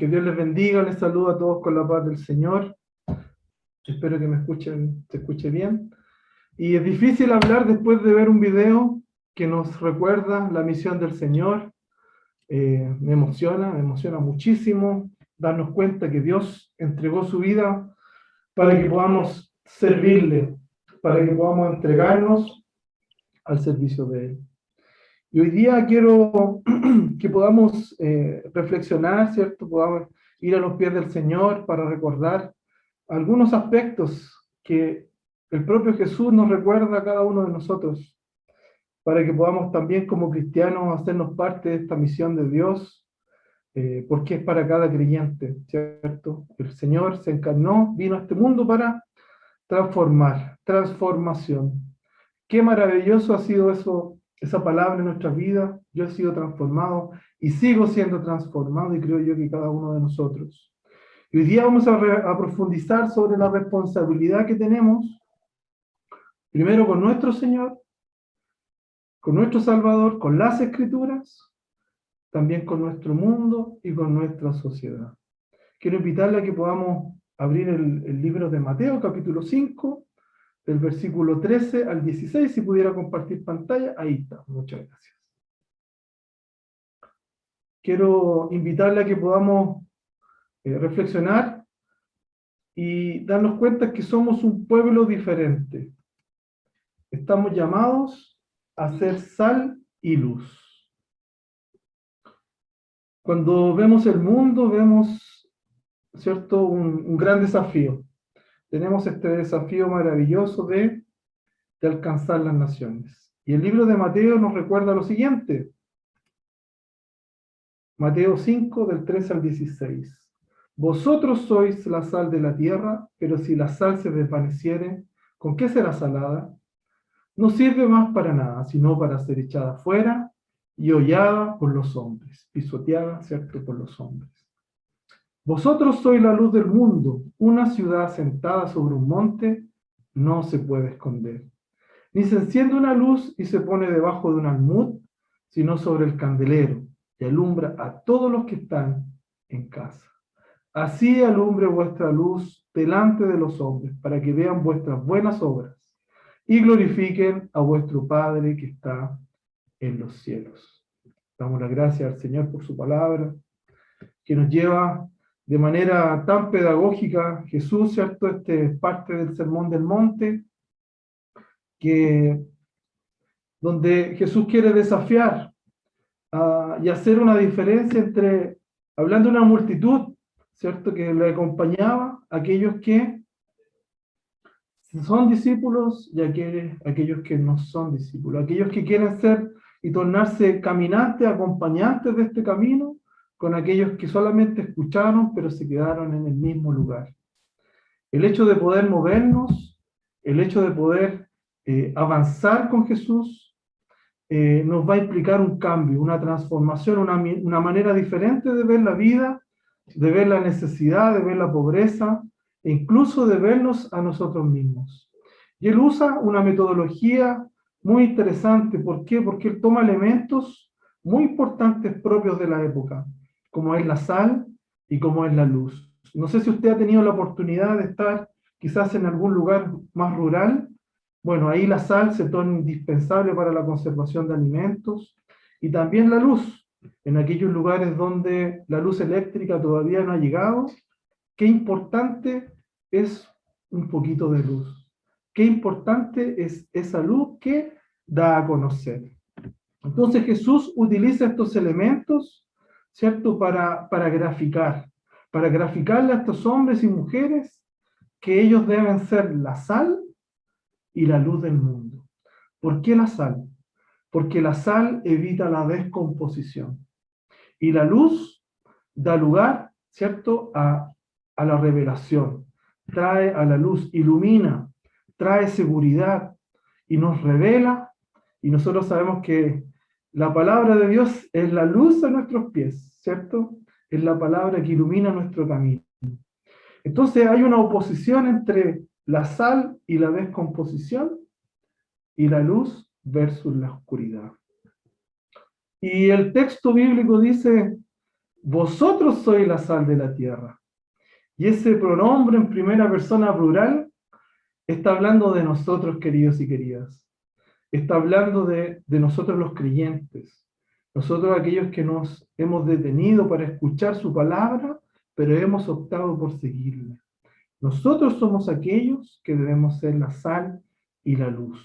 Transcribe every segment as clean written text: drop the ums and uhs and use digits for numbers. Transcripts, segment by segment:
Que Dios les bendiga, les saludo a todos con la paz del Señor. Espero que me escuchen, se escuche bien. Y es difícil hablar después de ver un video que nos recuerda la misión del Señor. Me emociona muchísimo darnos cuenta que Dios entregó su vida para que podamos servirle, para que podamos entregarnos al servicio de Él. Y hoy día quiero que podamos reflexionar, ¿cierto? Podamos ir a los pies del Señor para recordar algunos aspectos que el propio Jesús nos recuerda a cada uno de nosotros, para que podamos también como cristianos hacernos parte de esta misión de Dios, porque es para cada creyente, ¿cierto? El Señor se encarnó, vino a este mundo para transformar, transformación. Qué maravilloso ha sido eso, esa palabra en nuestras vidas. Yo he sido transformado y sigo siendo transformado, y creo yo que cada uno de nosotros. Y hoy día vamos a profundizar sobre la responsabilidad que tenemos, primero con nuestro Señor, con nuestro Salvador, con las Escrituras, también con nuestro mundo y con nuestra sociedad. Quiero invitarle a que podamos abrir el libro de Mateo, capítulo 5, del versículo 13 al 16, si pudiera compartir pantalla, ahí está, muchas gracias. Quiero invitarle a que podamos reflexionar y darnos cuenta que somos un pueblo diferente. Estamos llamados a ser sal y luz. Cuando vemos el mundo, vemos, ¿cierto?, un gran desafío. Tenemos este desafío maravilloso de alcanzar las naciones. Y el libro de Mateo nos recuerda lo siguiente. Mateo 5, del 13 al 16. Vosotros sois la sal de la tierra, pero si la sal se desvaneciere, ¿con qué será salada? No sirve más para nada, sino para ser echada fuera y hollada por los hombres, pisoteada, ¿cierto?, por los hombres. Vosotros sois la luz del mundo. Una ciudad sentada sobre un monte no se puede esconder. Ni se enciende una luz y se pone debajo de un almud, sino sobre el candelero, y alumbra a todos los que están en casa. Así alumbre vuestra luz delante de los hombres, para que vean vuestras buenas obras y glorifiquen a vuestro Padre que está en los cielos. Damos las gracias al Señor por su palabra, que nos lleva de manera tan pedagógica. Jesús, ¿cierto? Este es parte del Sermón del Monte, donde Jesús quiere desafiar y hacer una diferencia entre, hablando de una multitud, ¿cierto?, que le acompañaba, aquellos que son discípulos y aquellos que no son discípulos, aquellos que quieren ser y tornarse caminantes, acompañantes de este camino, con aquellos que solamente escucharon, pero se quedaron en el mismo lugar. El hecho de poder movernos, el hecho de poder avanzar con Jesús, nos va a implicar un cambio, una transformación, una manera diferente de ver la vida, de ver la necesidad, de ver la pobreza, e incluso de vernos a nosotros mismos. Y él usa una metodología muy interesante. ¿Por qué? Porque él toma elementos muy importantes propios de la época, como es la sal y como es la luz. No sé si usted ha tenido la oportunidad de estar quizás en algún lugar más rural. Bueno, ahí la sal se torna indispensable para la conservación de alimentos, y también la luz, en aquellos lugares donde la luz eléctrica todavía no ha llegado. Qué importante es un poquito de luz. Qué importante es esa luz que da a conocer. Entonces Jesús utiliza estos elementos, ¿cierto?, para graficarle a estos hombres y mujeres que ellos deben ser la sal y la luz del mundo. ¿Por qué la sal? Porque la sal evita la descomposición y la luz da lugar, ¿cierto?, a la revelación. Trae a la luz, ilumina, trae seguridad y nos revela, y nosotros sabemos que la palabra de Dios es la luz a nuestros pies, ¿cierto? Es la palabra que ilumina nuestro camino. Entonces hay una oposición entre la sal y la descomposición, y la luz versus la oscuridad. Y el texto bíblico dice Vosotros sois la sal de la tierra. Y ese pronombre en primera persona plural está hablando de nosotros, queridos y queridas. Está hablando de nosotros los creyentes. Nosotros aquellos que nos hemos detenido para escuchar su palabra, pero hemos optado por seguirla. Nosotros somos aquellos que debemos ser la sal y la luz.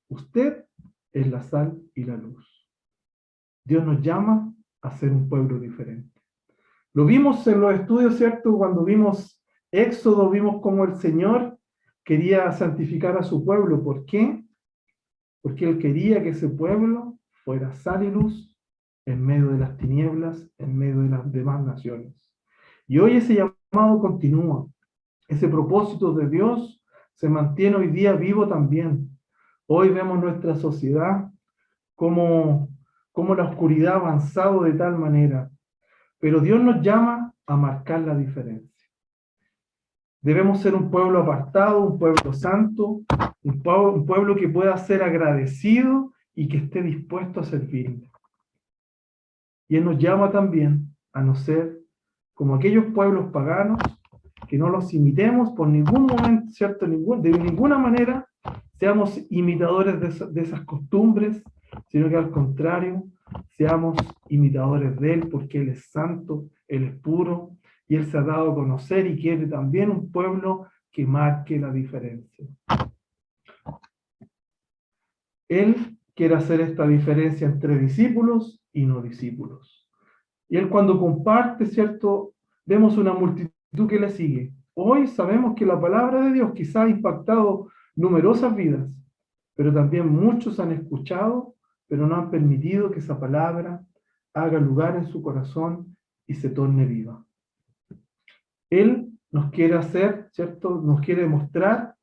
Usted es la sal y la luz. Dios nos llama a ser un pueblo diferente. Lo vimos en los estudios, ¿cierto? Cuando vimos Éxodo, vimos cómo el Señor quería santificar a su pueblo. ¿Por qué? Porque Él quería que ese pueblo fuera sal y luz en medio de las tinieblas, en medio de las demás naciones. Y hoy ese llamado continúa. Ese propósito de Dios se mantiene hoy día vivo también. Hoy vemos nuestra sociedad como la oscuridad ha avanzado de tal manera. Pero Dios nos llama a marcar la diferencia. Debemos ser un pueblo apartado, un pueblo santo, un pueblo que pueda ser agradecido y que esté dispuesto a servirle. Y Él nos llama también a no ser como aquellos pueblos paganos, que no los imitemos por ningún momento, ¿cierto? De ninguna manera seamos imitadores de esas costumbres, sino que al contrario, seamos imitadores de Él, porque Él es santo, Él es puro, y Él se ha dado a conocer y quiere también un pueblo que marque la diferencia. Él quiere hacer esta diferencia entre discípulos y no discípulos. Y Él cuando comparte, ¿cierto? Vemos una multitud que le sigue. Hoy sabemos que la palabra de Dios quizá ha impactado numerosas vidas, pero también muchos han escuchado, pero no han permitido que esa palabra haga lugar en su corazón y se torne viva. Él nos quiere hacer, ¿cierto? Nos quiere demostrar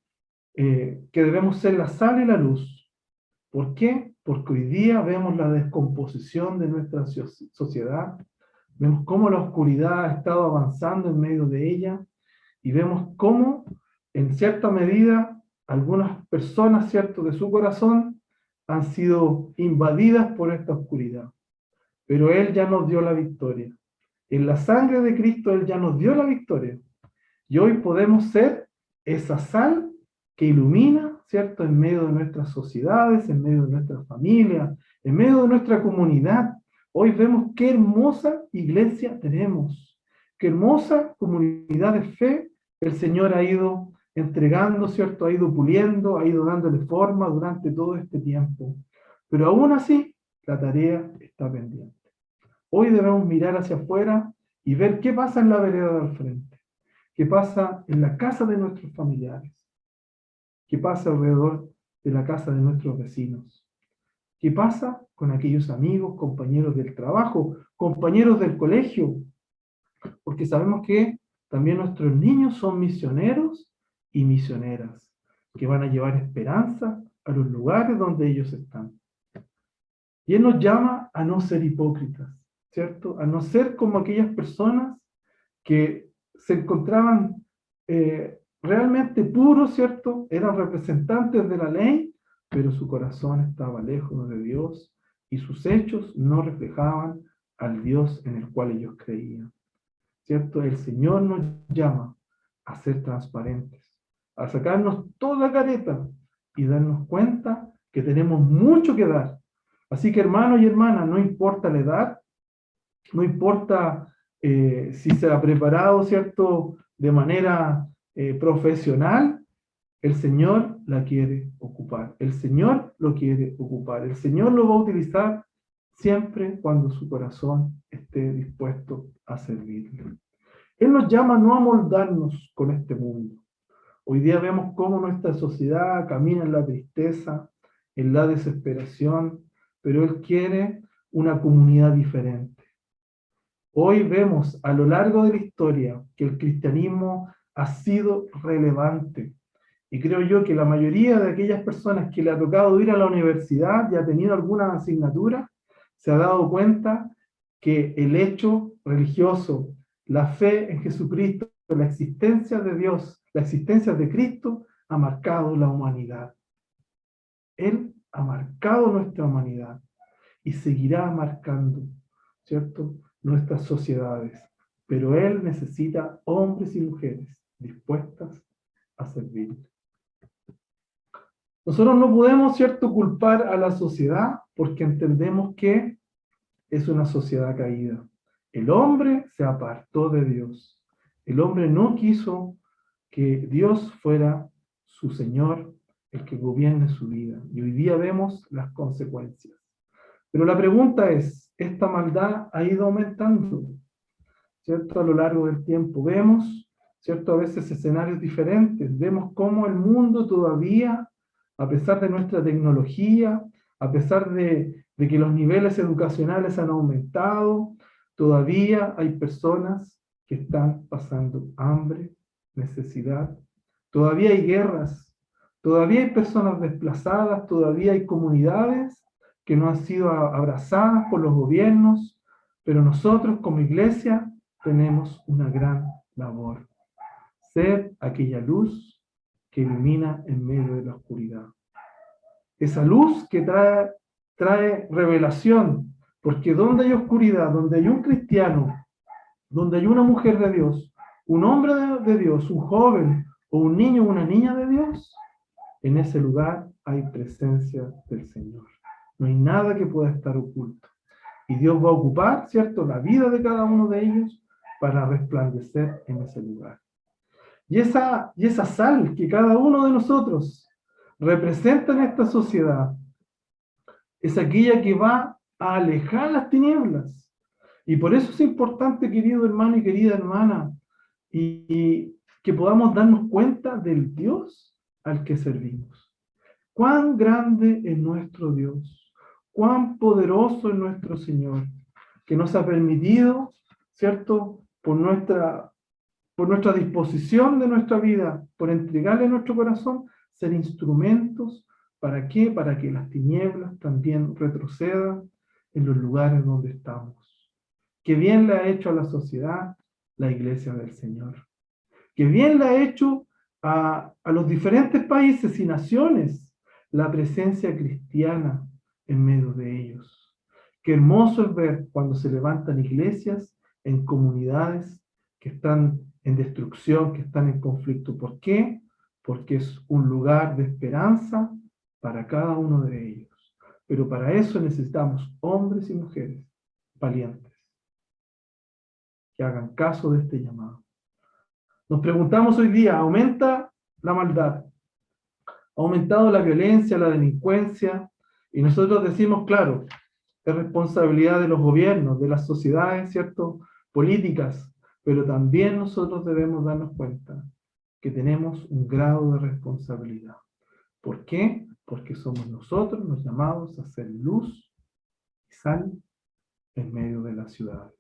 que debemos ser la sal y la luz. ¿Por qué? Porque hoy día vemos la descomposición de nuestra sociedad, vemos cómo la oscuridad ha estado avanzando en medio de ella y vemos cómo, en cierta medida, algunas personas, ¿cierto?, de su corazón han sido invadidas por esta oscuridad. Pero Él ya nos dio la victoria. En la sangre de Cristo Él ya nos dio la victoria. Y hoy podemos ser esa sal que ilumina, ¿cierto?, en medio de nuestras sociedades, en medio de nuestras familias, en medio de nuestra comunidad. Hoy vemos qué hermosa iglesia tenemos, qué hermosa comunidad de fe el Señor ha ido entregando, ¿cierto?, ha ido puliendo, ha ido dándole forma durante todo este tiempo. Pero aún así, la tarea está pendiente. Hoy debemos mirar hacia afuera y ver qué pasa en la vereda del frente, qué pasa en la casa de nuestros familiares, qué pasa alrededor de la casa de nuestros vecinos, qué pasa con aquellos amigos, compañeros del trabajo, compañeros del colegio, porque sabemos que también nuestros niños son misioneros y misioneras, que van a llevar esperanza a los lugares donde ellos están. Y Él nos llama a no ser hipócritas, ¿cierto? A no ser como aquellas personas que se encontraban realmente puros, ¿cierto? Eran representantes de la ley, pero su corazón estaba lejos de Dios y sus hechos no reflejaban al Dios en el cual ellos creían, ¿cierto? El Señor nos llama a ser transparentes, a sacarnos toda careta y darnos cuenta que tenemos mucho que dar. Así que hermanos y hermanas, no importa la edad, no importa si se ha preparado, ¿cierto?, de manera profesional, el Señor la quiere ocupar. El Señor lo quiere ocupar. El Señor lo va a utilizar siempre cuando su corazón esté dispuesto a servirle. Él nos llama no a moldarnos con este mundo. Hoy día vemos cómo nuestra sociedad camina en la tristeza, en la desesperación, pero Él quiere una comunidad diferente. Hoy vemos a lo largo de la historia que el cristianismo ha sido relevante. Y creo yo que la mayoría de aquellas personas que le ha tocado ir a la universidad y ha tenido alguna asignatura, se ha dado cuenta que el hecho religioso, la fe en Jesucristo, la existencia de Dios, la existencia de Cristo, ha marcado la humanidad. Él ha marcado nuestra humanidad y seguirá marcando, ¿cierto?, nuestras sociedades, pero Él necesita hombres y mujeres dispuestas a servir. Nosotros no podemos, ¿cierto?, culpar a la sociedad porque entendemos que es una sociedad caída. El hombre se apartó de Dios. El hombre no quiso que Dios fuera su Señor, el que gobierne su vida. Y hoy día vemos las consecuencias. Pero la pregunta es, ¿esta maldad ha ido aumentando? ¿Cierto? A lo largo del tiempo. Vemos, ¿cierto?, a veces escenarios diferentes. Vemos cómo el mundo todavía, a pesar de nuestra tecnología, a pesar de que los niveles educacionales han aumentado, todavía hay personas que están pasando hambre, necesidad, todavía hay guerras, todavía hay personas desplazadas, todavía hay comunidades que no han sido abrazadas por los gobiernos, pero nosotros como iglesia tenemos una gran labor: ser aquella luz que ilumina en medio de la oscuridad. Esa luz que trae revelación, porque donde hay oscuridad, donde hay un cristiano, donde hay una mujer de Dios, un hombre de Dios, un joven o un niño o una niña de Dios, en ese lugar hay presencia del Señor. No hay nada que pueda estar oculto. Y Dios va a ocupar, ¿cierto?, la vida de cada uno de ellos para resplandecer en ese lugar. Y esa sal que cada uno de nosotros representa en esta sociedad es aquella que va a alejar las tinieblas. Y por eso es importante, querido hermano y querida hermana, y que podamos darnos cuenta del Dios al que servimos. Cuán grande es nuestro Dios, cuán poderoso es nuestro Señor, que nos ha permitido, ¿cierto?, por nuestra disposición de nuestra vida, por entregarle nuestro corazón, ser instrumentos. ¿Para qué? Para que las tinieblas también retrocedan en los lugares donde estamos. Qué bien le ha hecho a la sociedad la Iglesia del Señor. Qué bien le ha hecho a los diferentes países y naciones la presencia cristiana en medio de ellos. Qué hermoso es ver cuando se levantan iglesias en comunidades que están en destrucción, que están en conflicto. ¿Por qué? Porque es un lugar de esperanza para cada uno de ellos. Pero para eso necesitamos hombres y mujeres valientes que hagan caso de este llamado. Nos preguntamos hoy día, ¿aumenta la maldad? ¿Ha aumentado la violencia, la delincuencia? Y nosotros decimos, claro, es responsabilidad de los gobiernos, de las sociedades, ¿cierto?, políticas, pero también nosotros debemos darnos cuenta que tenemos un grado de responsabilidad. ¿Por qué? Porque somos nosotros los llamados a hacer luz y sal en medio de las ciudades.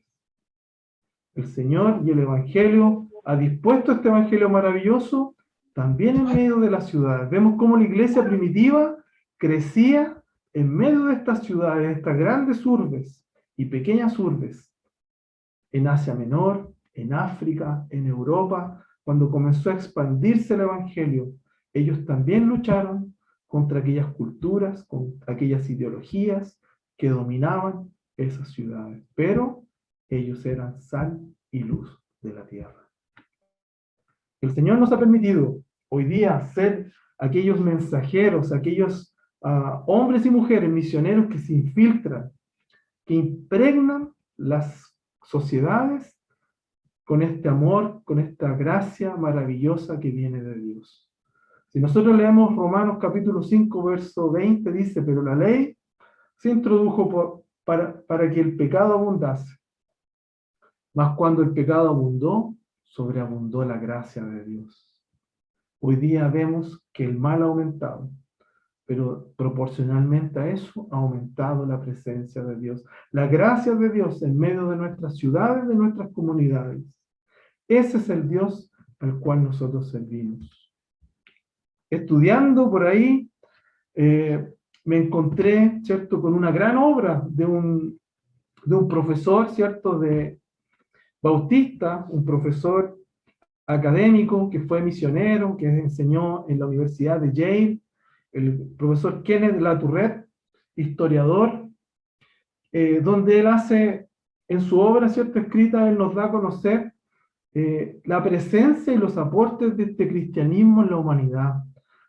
El Señor y el Evangelio ha dispuesto este Evangelio maravilloso también en medio de las ciudades. Vemos cómo la iglesia primitiva crecía en medio de estas ciudades, estas grandes urbes y pequeñas urbes, en Asia Menor, en África, en Europa. Cuando comenzó a expandirse el Evangelio, ellos también lucharon contra aquellas culturas, contra aquellas ideologías que dominaban esas ciudades. Pero ellos eran sal y luz de la tierra. El Señor nos ha permitido hoy día ser aquellos mensajeros, aquellos hombres y mujeres misioneros que se infiltran, que impregnan las sociedades con este amor, con esta gracia maravillosa que viene de Dios. Si nosotros leemos Romanos capítulo 5, verso 20, dice, pero la ley se introdujo para que el pecado abundase. Mas cuando el pecado abundó, sobreabundó la gracia de Dios. Hoy día vemos que el mal ha aumentado, pero proporcionalmente a eso ha aumentado la presencia de Dios. La gracia de Dios en medio de nuestras ciudades, de nuestras comunidades. Ese es el Dios al cual nosotros servimos. Estudiando por ahí, me encontré, ¿cierto?, con una gran obra de un profesor, ¿cierto?, de Bautista, un profesor académico que fue misionero, que enseñó en la Universidad de Yale, el profesor Kenneth Latourette, historiador, donde él hace En su obra, ¿cierto?, escrita, él nos da a conocer la presencia y los aportes de este cristianismo en la humanidad,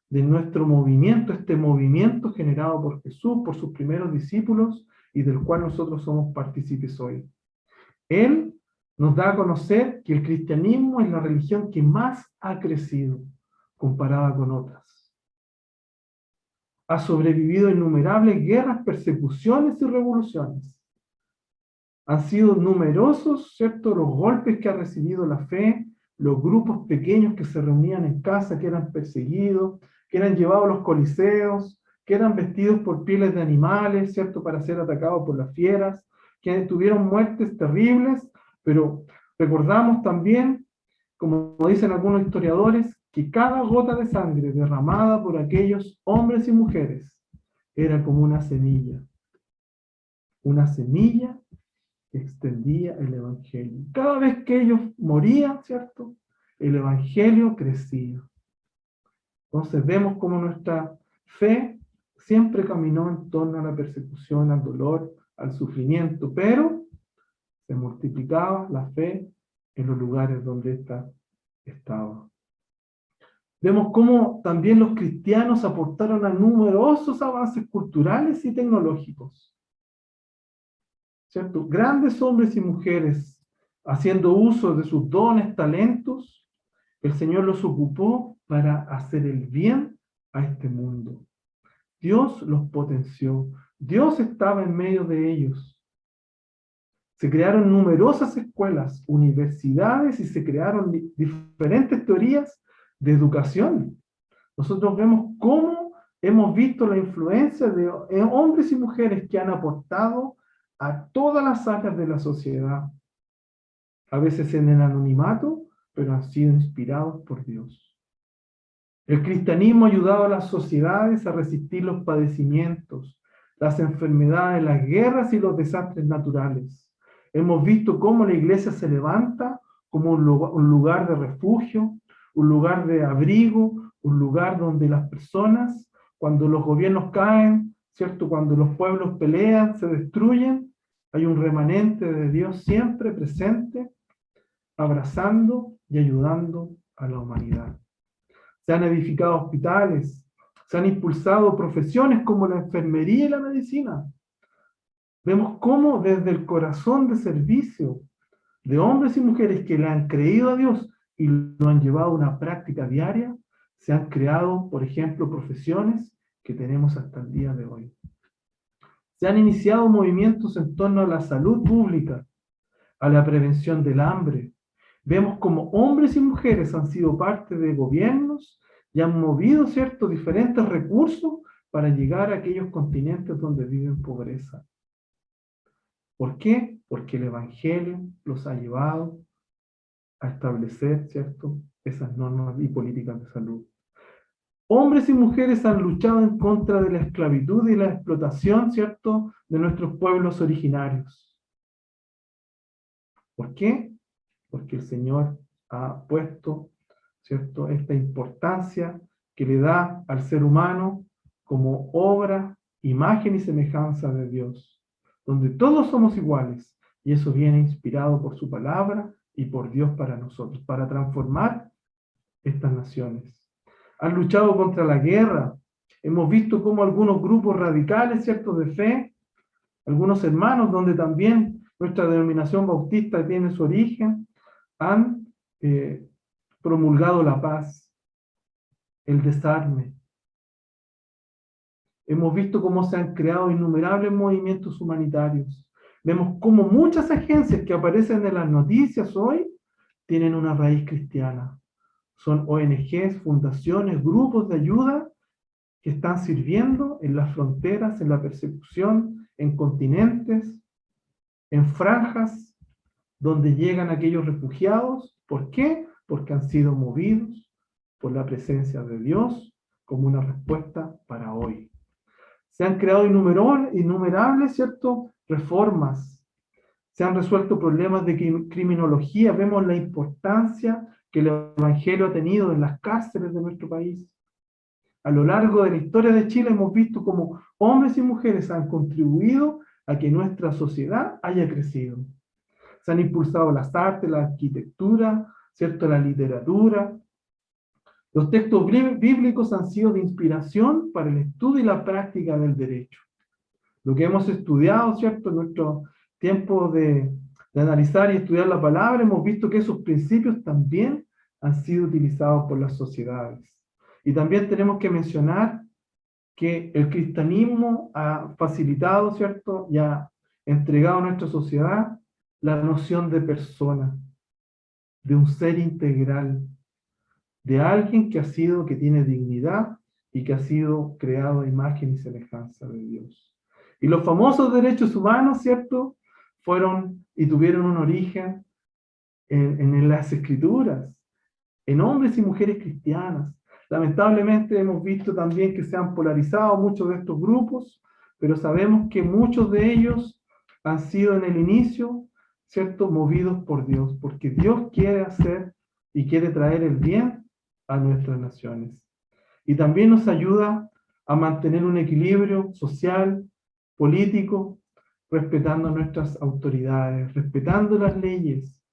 de nuestro movimiento, este movimiento generado por Jesús, por sus primeros discípulos, y del cual nosotros somos partícipes hoy. Él nos da a conocer que el cristianismo es la religión que más ha crecido comparada con otras. Ha sobrevivido a innumerables guerras, persecuciones y revoluciones. Han sido numerosos, ¿cierto?, los golpes que ha recibido la fe, los grupos pequeños que se reunían en casa, que eran perseguidos, que eran llevados a los coliseos, que eran vestidos por pieles de animales, ¿cierto?, para ser atacados por las fieras, que tuvieron muertes terribles, pero recordamos también, como dicen algunos historiadores, que cada gota de sangre derramada por aquellos hombres y mujeres era como una semilla que extendía el Evangelio. Cada vez que ellos morían, ¿cierto?, el Evangelio crecía. Entonces vemos cómo nuestra fe siempre caminó en torno a la persecución, al dolor, al sufrimiento, pero se multiplicaba la fe en los lugares donde ésta estaba. Vemos cómo también los cristianos aportaron a numerosos avances culturales y tecnológicos, ¿cierto? Grandes hombres y mujeres haciendo uso de sus dones, talentos, el Señor los ocupó para hacer el bien a este mundo. Dios los potenció. Dios estaba en medio de ellos. Se crearon numerosas escuelas, universidades y se crearon diferentes teorías de educación. Nosotros vemos cómo hemos visto la influencia de hombres y mujeres que han aportado a todas las áreas de la sociedad, a veces en el anonimato, pero han sido inspirados por Dios. El cristianismo ha ayudado a las sociedades a resistir los padecimientos, las enfermedades, las guerras y los desastres naturales. Hemos visto cómo la iglesia se levanta como un lugar de refugio, un lugar de abrigo, un lugar donde las personas, cuando los gobiernos caen, ¿cierto?, cuando los pueblos pelean, se destruyen, hay un remanente de Dios siempre presente, abrazando y ayudando a la humanidad. Se han edificado hospitales, se han impulsado profesiones como la enfermería y la medicina. Vemos cómo desde el corazón de servicio de hombres y mujeres que le han creído a Dios y lo han llevado a una práctica diaria, se han creado, por ejemplo, profesiones que tenemos hasta el día de hoy. Se han iniciado movimientos en torno a la salud pública, a la prevención del hambre. Vemos como hombres y mujeres han sido parte de gobiernos y han movido, ¿cierto?, diferentes recursos para llegar a aquellos continentes donde viven pobreza. ¿Por qué? Porque el Evangelio los ha llevado a establecer, ¿cierto?, esas normas y políticas de salud. Hombres y mujeres han luchado en contra de la esclavitud y la explotación, ¿cierto?, de nuestros pueblos originarios. ¿Por qué? Porque el Señor ha puesto, ¿cierto?, esta importancia que le da al ser humano como obra, imagen y semejanza de Dios, donde todos somos iguales, y eso viene inspirado por su palabra y por Dios para nosotros, para transformar estas naciones. Han luchado contra la guerra. Hemos visto cómo algunos grupos radicales, ¿cierto?, de fe, algunos hermanos, donde también nuestra denominación bautista tiene su origen, han promulgado la paz, el desarme. Hemos visto cómo se han creado innumerables movimientos humanitarios. Vemos cómo muchas agencias que aparecen en las noticias hoy tienen una raíz cristiana. Son ONGs, fundaciones, grupos de ayuda que están sirviendo en las fronteras, en la persecución, en continentes, en franjas donde llegan aquellos refugiados. ¿Por qué? Porque han sido movidos por la presencia de Dios como una respuesta para hoy. Se han creado innumerables, ¿cierto?, reformas. Se han resuelto problemas de criminología. Vemos la importancia que el Evangelio ha tenido en las cárceles de nuestro país. A lo largo de la historia de Chile hemos visto cómo hombres y mujeres han contribuido a que nuestra sociedad haya crecido. Se han impulsado las artes, la arquitectura, ¿cierto? La literatura. Los textos bíblicos han sido de inspiración para el estudio y la práctica del derecho. Lo que hemos estudiado, ¿cierto? En nuestro tiempo de analizar y estudiar la palabra, hemos visto que esos principios también han sido utilizados por las sociedades. Y también tenemos que mencionar que el cristianismo ha facilitado, ¿cierto? Y ha entregado a nuestra sociedad la noción de persona, de un ser integral, de alguien que tiene dignidad y que ha sido creado a imagen y semejanza de Dios. Y los famosos derechos humanos, ¿cierto? Fueron y tuvieron un origen en las escrituras, en hombres y mujeres cristianas. Lamentablemente hemos visto también que se han polarizado muchos de estos grupos, pero sabemos que muchos de ellos han sido en el inicio, ¿cierto?, movidos por Dios, porque Dios quiere hacer y quiere traer el bien a nuestras naciones. Y también nos ayuda a mantener un equilibrio social, político, respetando nuestras autoridades, respetando las leyes,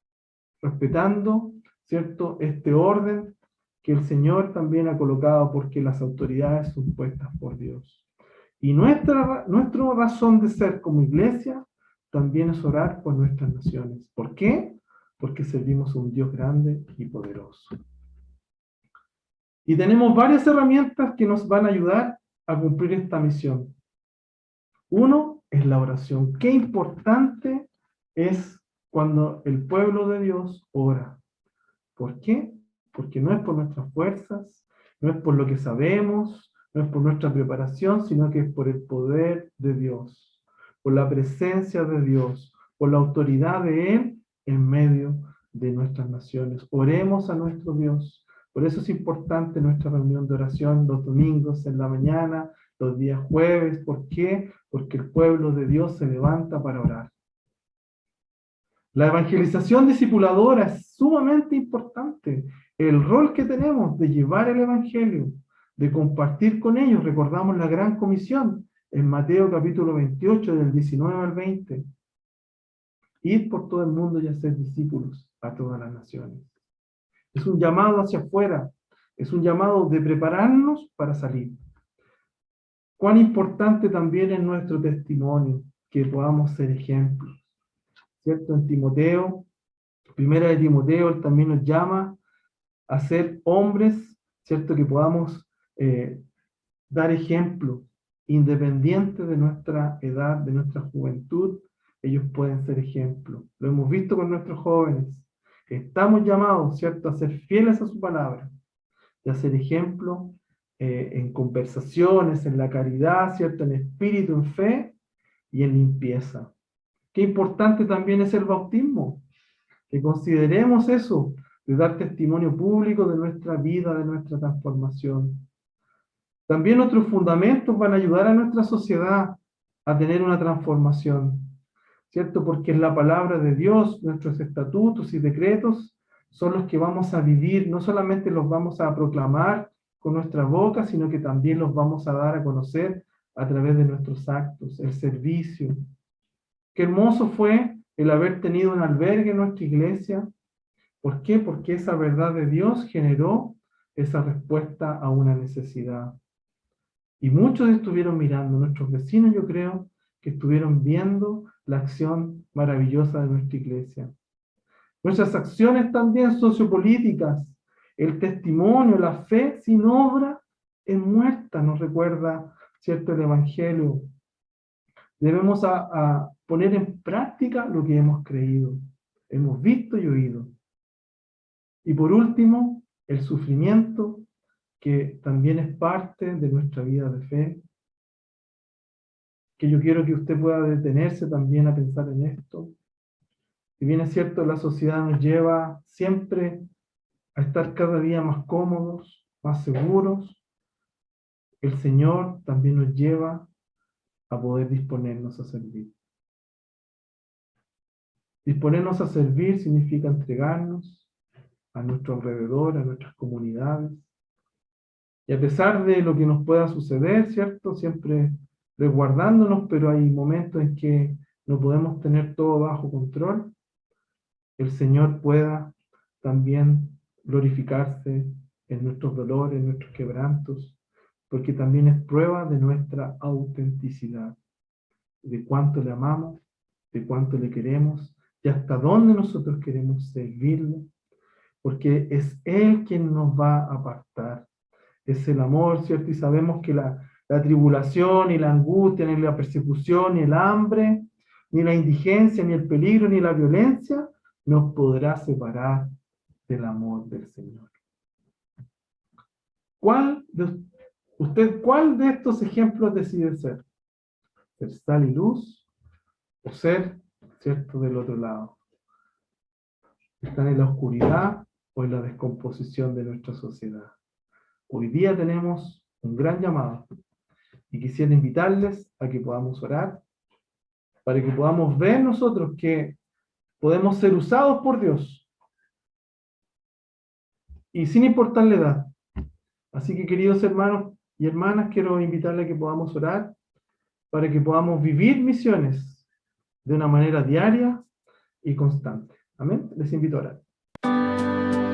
respetando, ¿cierto?, este orden que el Señor también ha colocado, porque las autoridades son puestas por Dios. Y nuestra razón de ser como iglesia también es orar por nuestras naciones. ¿Por qué? Porque servimos a un Dios grande y poderoso. Y tenemos varias herramientas que nos van a ayudar a cumplir esta misión. Uno es la oración. Qué importante es cuando el pueblo de Dios ora. ¿Por qué? Porque no es por nuestras fuerzas, no es por lo que sabemos, no es por nuestra preparación, sino que es por el poder de Dios, por la presencia de Dios, por la autoridad de Él en medio de nuestras naciones. Oremos a nuestro Dios. Por eso es importante nuestra reunión de oración los domingos en la mañana, los días jueves. ¿Por qué? Porque el pueblo de Dios se levanta para orar. La evangelización discipuladora es sumamente importante. El rol que tenemos de llevar el evangelio, de compartir con ellos. Recordamos la gran comisión en Mateo capítulo 28, del 19 al 20. Ir por todo el mundo y hacer discípulos a todas las naciones. Es un llamado hacia afuera. Es un llamado de prepararnos para salir. Cuán importante también es nuestro testimonio, que podamos ser ejemplos. ¿Cierto? En Timoteo, primera de Timoteo, él también nos llama a ser hombres, ¿cierto? Que podamos dar ejemplo, independiente de nuestra edad, de nuestra juventud, ellos pueden ser ejemplo. Lo hemos visto con nuestros jóvenes. Estamos llamados, ¿cierto?, a ser fieles a su palabra, de hacer ejemplo en conversaciones, en la caridad, ¿cierto?, en espíritu, en fe y en limpieza. Qué importante también es el bautismo, que consideremos eso, de dar testimonio público de nuestra vida, de nuestra transformación. También nuestros fundamentos van a ayudar a nuestra sociedad a tener una transformación, ¿cierto? Porque es la palabra de Dios, nuestros estatutos y decretos son los que vamos a vivir, no solamente los vamos a proclamar con nuestra boca, sino que también los vamos a dar a conocer a través de nuestros actos, el servicio. Qué hermoso fue el haber tenido un albergue en nuestra iglesia. ¿Por qué? Porque esa verdad de Dios generó esa respuesta a una necesidad. Y muchos estuvieron mirando, nuestros vecinos yo creo que estuvieron viendo la acción maravillosa de nuestra iglesia. Nuestras acciones también sociopolíticas, el testimonio, la fe sin obra es muerta, nos recuerda, ¿cierto?, el Evangelio. Debemos a poner en práctica lo que hemos creído, hemos visto y oído. Y por último, el sufrimiento, que también es parte de nuestra vida de fe, que yo quiero que usted pueda detenerse también a pensar en esto. Si bien es cierto, la sociedad nos lleva siempre a estar cada día más cómodos, más seguros, el Señor también nos lleva a poder disponernos a servir. Disponernos a servir significa entregarnos a nuestro alrededor, a nuestras comunidades. Y a pesar de lo que nos pueda suceder, ¿cierto?, siempre resguardándonos, pero hay momentos en que no podemos tener todo bajo control. el Señor pueda también glorificarse en nuestros dolores, en nuestros quebrantos, porque también es prueba de nuestra autenticidad, de cuánto le amamos, de cuánto le queremos y hasta dónde nosotros queremos servirle, porque es Él quien nos va a apartar. Es el amor, ¿cierto? Y sabemos que la tribulación, ni la angustia, ni la persecución, ni el hambre, ni la indigencia, ni el peligro, ni la violencia, nos podrá separar del amor del Señor. ¿Cuál de estos ejemplos decide ser? ¿Ser sal y luz o ser, cierto, del otro lado? ¿Están en la oscuridad o en la descomposición de nuestra sociedad? Hoy día tenemos un gran llamado y quisiera invitarles a que podamos orar para que podamos ver nosotros que podemos ser usados por Dios y sin importar la edad. Así que, queridos hermanos y hermanas, quiero invitarles a que podamos orar para que podamos vivir misiones de una manera diaria y constante. Amén. Les invito a orar.